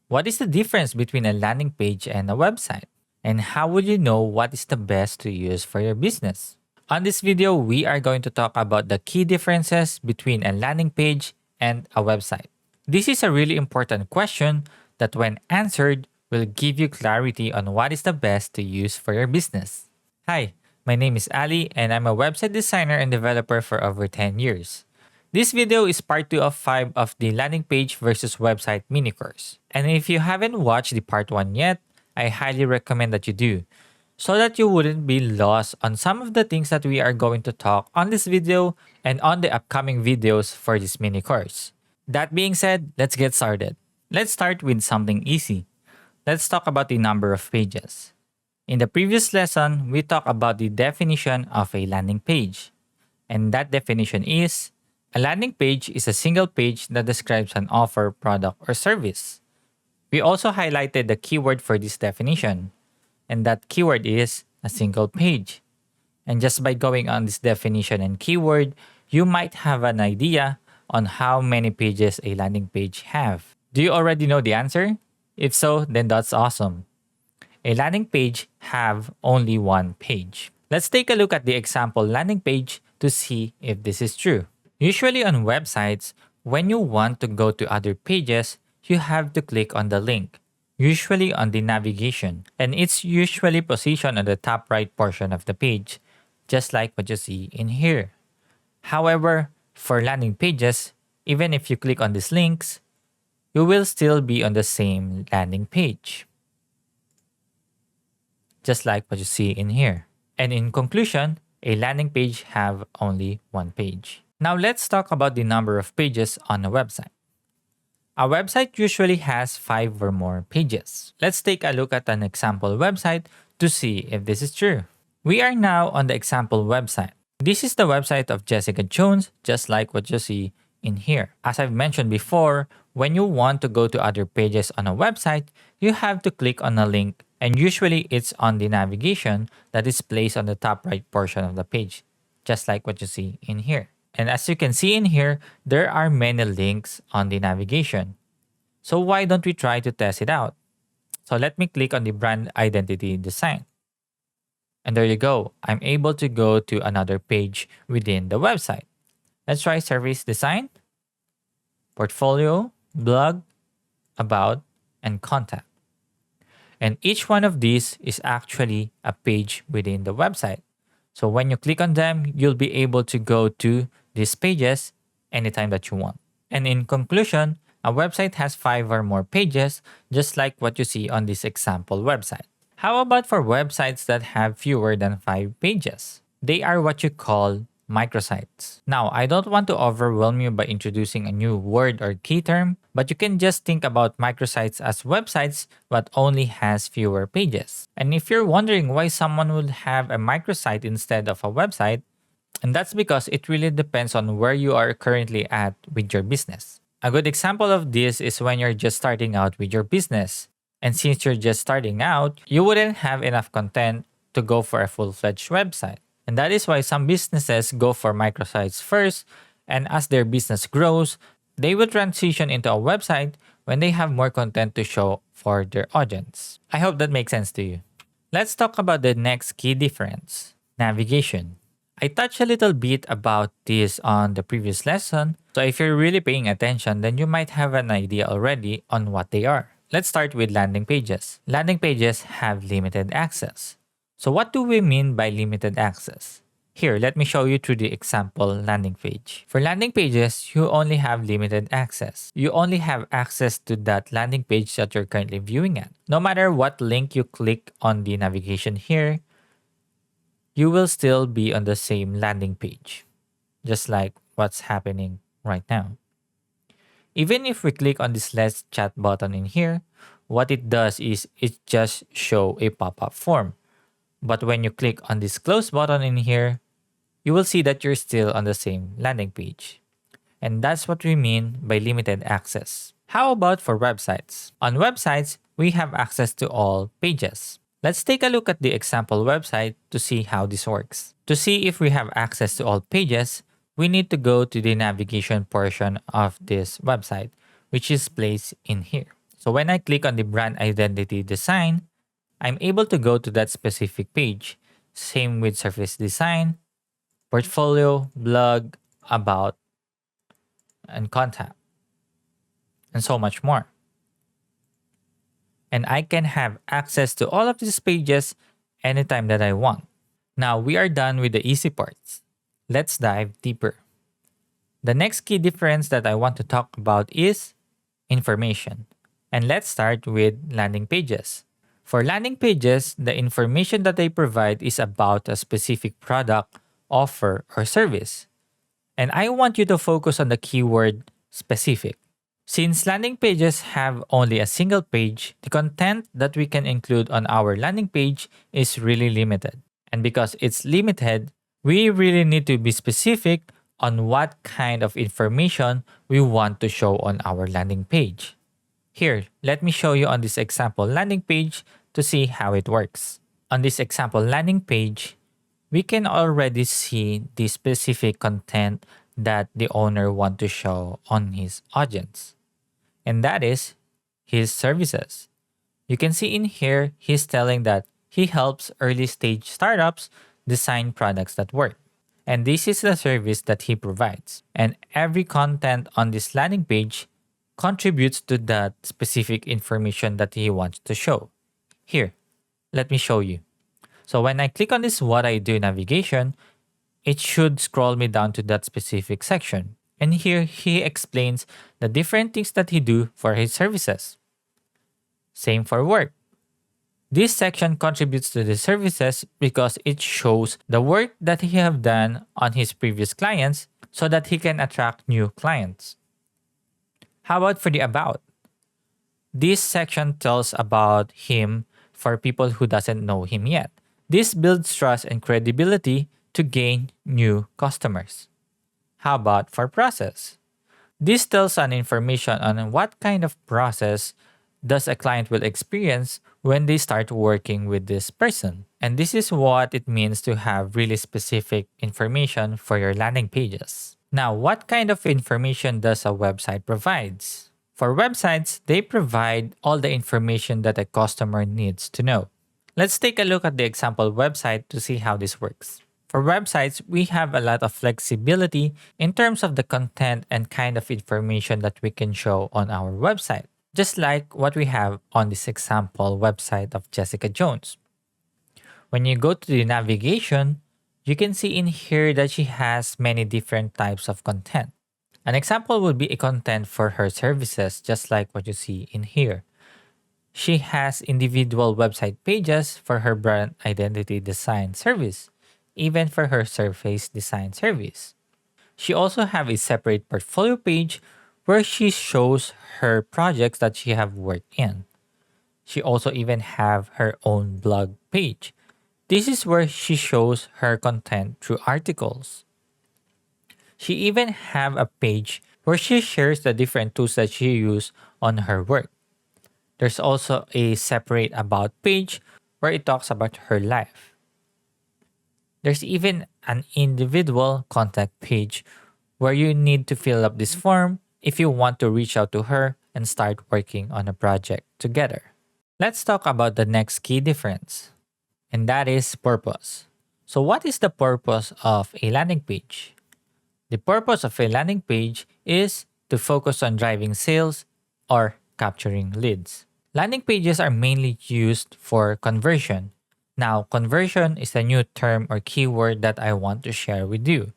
What is the difference between a landing page and a website? And how will you know what is the best to use for your business? On this video, we are going to talk about the key differences between a landing page and a website. This is a really important question that when answered will give you clarity on what is the best to use for your business. Hi, my name is Ali and I'm a website designer and developer for over 10 years. This video is part 2 of 5 of the landing page versus website mini course. And if you haven't watched the part 1 yet, I highly recommend that you do, so that you wouldn't be lost on some of the things that we are going to talk on this video and on the upcoming videos for this mini course. That being said, let's get started. Let's start with something easy. Let's talk about the number of pages. In the previous lesson, we talked about the definition of a landing page. And that definition is, a landing page is a single page that describes an offer, product, or service. We also highlighted the keyword for this definition, and that keyword is a single page. And just by going on this definition and keyword, you might have an idea on how many pages a landing page have. Do you already know the answer? If so, then that's awesome. A landing page have only one page. Let's take a look at the example landing page to see if this is true. Usually on websites, when you want to go to other pages, you have to click on the link, usually on the navigation, and it's usually positioned on the top right portion of the page, just like what you see in here. However, for landing pages, even if you click on these links, you will still be on the same landing page, just like what you see in here. And in conclusion, a landing page have only one page. Now let's talk about the number of pages on a website. A website usually has 5 or more pages. Let's take a look at an example website to see if this is true. We are now on the example website. This is the website of Jessica Jones, just like what you see in here. As I've mentioned before, when you want to go to other pages on a website, you have to click on a link, and usually it's on the navigation that is placed on the top right portion of the page, just like what you see in here. And as you can see in here, there are many links on the navigation. So why don't we try to test it out? So let me click on the brand identity design. And there you go. I'm able to go to another page within the website. Let's try service design, portfolio, blog, about, and contact. And each one of these is actually a page within the website. So when you click on them, you'll be able to go to these pages anytime that you want. And in conclusion, a website has 5 or more pages, just like what you see on this example website. How about for websites that have fewer than 5 pages? They are what you call microsites. Now, I don't want to overwhelm you by introducing a new word or key term, but you can just think about microsites as websites that only has fewer pages. And if you're wondering why someone would have a microsite instead of a website, and that's because it really depends on where you are currently at with your business. A good example of this is when you're just starting out with your business. And since you're just starting out, you wouldn't have enough content to go for a full-fledged website. And that is why some businesses go for microsites first, and as their business grows, they will transition into a website when they have more content to show for their audience. I hope that makes sense to you. Let's talk about the next key difference, navigation. I touched a little bit about this on the previous lesson, so if you're really paying attention, then you might have an idea already on what they are. Let's start with landing pages. Landing pages have limited access. So what do we mean by limited access? Here, let me show you through the example landing page. For landing pages, you only have limited access. You only have access to that landing page that you're currently viewing at. No matter what link you click on the navigation here, you will still be on the same landing page, just like what's happening right now. Even if we click on this Let's Chat button in here, what it does is it just show a pop-up form. But when you click on this Close button in here, you will see that you're still on the same landing page. And that's what we mean by limited access. How about for websites? On websites, we have access to all pages. Let's take a look at the example website to see how this works. To see if we have access to all pages, we need to go to the navigation portion of this website, which is placed in here. So when I click on the brand identity design, I'm able to go to that specific page. Same with surface design, portfolio, blog, about, and contact, and so much more. And I can have access to all of these pages anytime that I want. Now we are done with the easy parts. Let's dive deeper. The next key difference that I want to talk about is information. And let's start with landing pages. For landing pages, the information that they provide is about a specific product, offer, or service. And I want you to focus on the keyword specific. Since landing pages have only a single page, the content that we can include on our landing page is really limited. And because it's limited, we really need to be specific on what kind of information we want to show on our landing page. Here, let me show you on this example landing page to see how it works. On this example landing page, we can already see the specific content that the owner wants to show on his audience. And that is his services. You can see in here, he's telling that he helps early stage startups design products that work. And this is the service that he provides. And every content on this landing page contributes to that specific information that he wants to show. Here, let me show you. So when I click on this What I Do navigation, it should scroll me down to that specific section. And here he explains the different things that he do for his services. Same for work. This section contributes to the services because it shows the work that he have done on his previous clients so that he can attract new clients. How about for the about? This section tells about him for people who doesn't know him yet. This builds trust and credibility to gain new customers. How about for process? This tells an information on what kind of process does a client will experience when they start working with this person. And this is what it means to have really specific information for your landing pages. Now, what kind of information does a website provides? For websites, they provide all the information that a customer needs to know. Let's take a look at the example website to see how this works. For websites, we have a lot of flexibility in terms of the content and kind of information that we can show on our website, just like what we have on this example website of Jessica Jones. When you go to the navigation, you can see in here that she has many different types of content. An example would be a content for her services, just like what you see in here. She has individual website pages for her brand identity design service, even for her surface design service. She also have a separate portfolio page where she shows her projects that she have worked in. She also even have her own blog page. This is where she shows her content through articles. She even have a page where she shares the different tools that she use on her work. There's also a separate about page where it talks about her life. There's even an individual contact page where you need to fill up this form if you want to reach out to her and start working on a project together. Let's talk about the next key difference, and that is purpose. So what is the purpose of a landing page? The purpose of a landing page is to focus on driving sales or capturing leads. Landing pages are mainly used for conversion. Now, conversion is a new term or keyword that I want to share with you.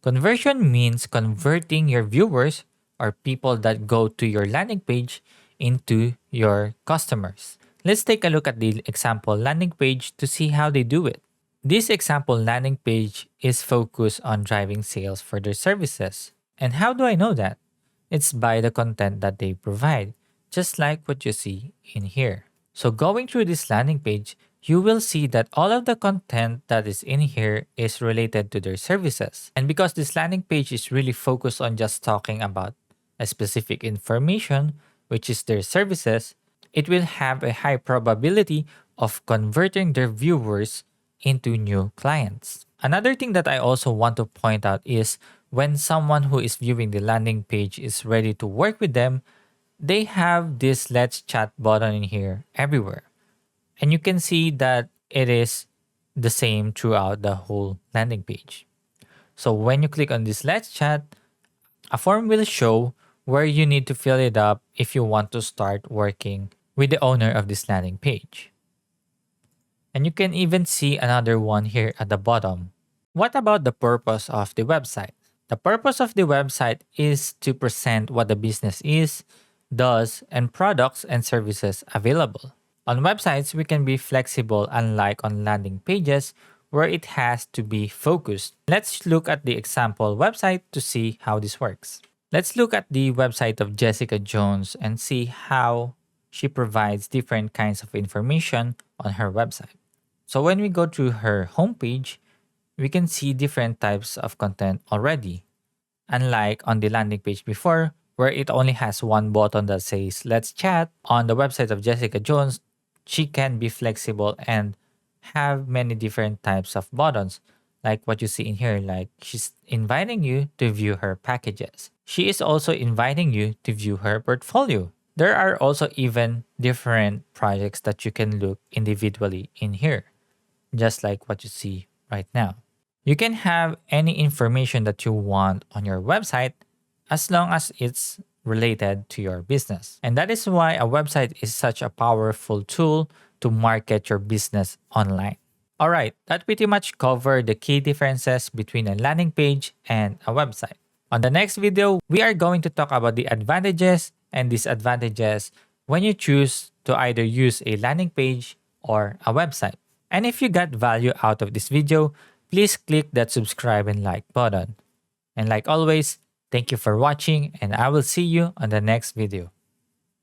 Conversion means converting your viewers or people that go to your landing page into your customers. Let's take a look at the example landing page to see how they do it. This example landing page is focused on driving sales for their services. And how do I know that? It's by the content that they provide, just like what you see in here. So going through this landing page, you will see that all of the content that is in here is related to their services. And because this landing page is really focused on just talking about a specific information, which is their services, it will have a high probability of converting their viewers into new clients. Another thing that I also want to point out is when someone who is viewing the landing page is ready to work with them, they have this Let's Chat button in here everywhere. And you can see that it is the same throughout the whole landing page. So when you click on this Let's Chat, a form will show where you need to fill it up if you want to start working with the owner of this landing page. And you can even see another one here at the bottom. What about the purpose of the website? The purpose of the website is to present what the business is, does, and products and services available. On websites, we can be flexible unlike on landing pages where it has to be focused. Let's look at the example website to see how this works. Let's look at the website of Jessica Jones and see how she provides different kinds of information on her website. So when we go to her homepage, we can see different types of content already. Unlike on the landing page before, where it only has one button that says Let's Chat, on the website of Jessica Jones, she can be flexible and have many different types of buttons, like what you see in here, like she's inviting you to view her packages. She is also inviting you to view her portfolio. There are also even different projects that you can look individually in here, just like what you see right now. You can have any information that you want on your website as long as it's related to your business. And that is why a website is such a powerful tool to market your business online. Alright, that pretty much covered the key differences between a landing page and a website. On the next video, we are going to talk about the advantages and disadvantages when you choose to either use a landing page or a website. And if you got value out of this video, please click that subscribe and like button. And like always, thank you for watching and I will see you on the next video.